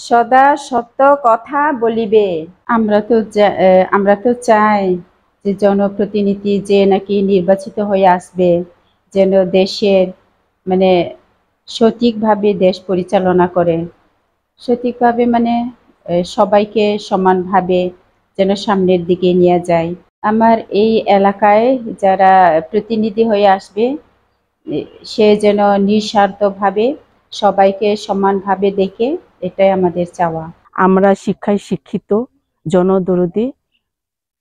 সদা সত্য কথা বলিবে। আমরা তো চাই যে জনপ্রতিনিধি যে নাকি নির্বাচিত হয়ে আসবে যেন দেশের মানে সঠিকভাবে দেশ পরিচালনা করে, সঠিকভাবে মানে সবাইকে সমানভাবে যেন সামনের দিকে নিয়ে যায়। আমার এই এলাকায় যারা প্রতিনিধি হয়ে আসবে সে যেন নিঃস্বার্থভাবে সবাইকে সমানভাবে দেখে, এটাই আমাদের চাওয়া। আমরা শিক্ষায় শিক্ষিত, জনদরদি,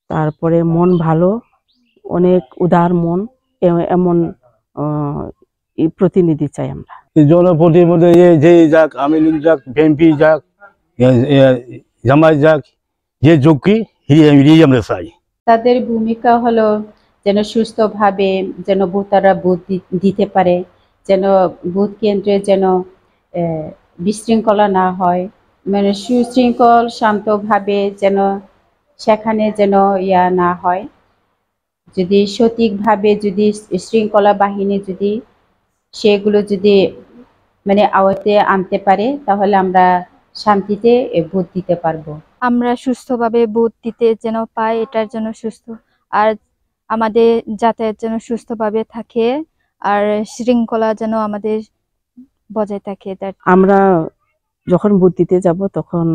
তারপরে মন ভালো, অনেক উদার মন, এমন প্রতিনিধি চাই আমরা। জনপ্রতিনিধি যে যাক, আওয়ামী লীগ যাক, বিএনপি যাক, জামায়াত যাক, যে যোগ্যী আমরা চাই। তাদের ভূমিকা হলো যেন সুস্থভাবে যেন ভোটাররা ভোট দিতে পারে, যেন ভোট কেন্দ্রে যেন বিশৃঙ্খলা না হয়, মানে সুশৃঙ্খল শান্তভাবে যেন সেখানে যেন না হয়। যদি সঠিকভাবে যদি শৃঙ্খলা বাহিনী যদি সেগুলো যদি মানে আওয়াতে আনতে পারে তাহলে আমরা শান্তিতে ভোট দিতে পারবো। আমরা সুস্থভাবে ভোট দিতে যেন পাই, এটার জন্য সুস্থ, আর আমাদের যাতায়াত যেন সুস্থভাবে থাকে, আর শৃঙ্খলা যেন আমাদের বজায় থাকে। আমরা যখন ভোট দিতে যাব তখন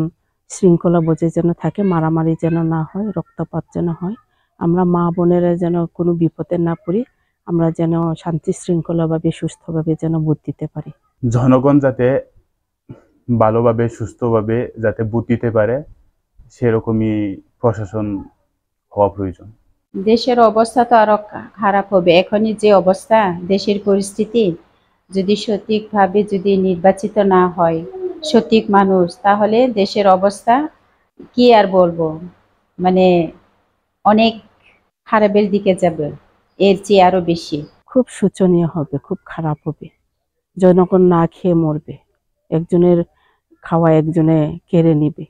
শৃঙ্খলা বজায় যেন থাকে, মারামারি যেন না হয়, রক্তপাত যেন হয়, আমরা মা বোনেরা যেন কোনো বিপদে না পড়ি, আমরা যেন শান্তি শৃঙ্খলাভাবে সুস্থভাবে যেন ভোট দিতে পারি। জনগণ যাতে ভালোভাবে সুস্থভাবে যাতে ভোট দিতে পারে সেরকমই প্রশাসন হওয়া প্রয়োজন। দেশের অবস্থা তো আরো খারাপ হবে। এখনই যে অবস্থা দেশের পরিস্থিতি, যদি সঠিকভাবে যদি নির্বাচিত না হয় সঠিক মানুষ, তাহলে দেশের অবস্থা কি আর বলবো, মানে অনেক খারাপের দিকে যাবে, এর চেয়ে আরো বেশি। খুব শোচনীয় হবে, খুব খারাপ হবে, জনগণ না খেয়ে মরবে, একজনের খাওয়া একজনে কেড়ে নিবে।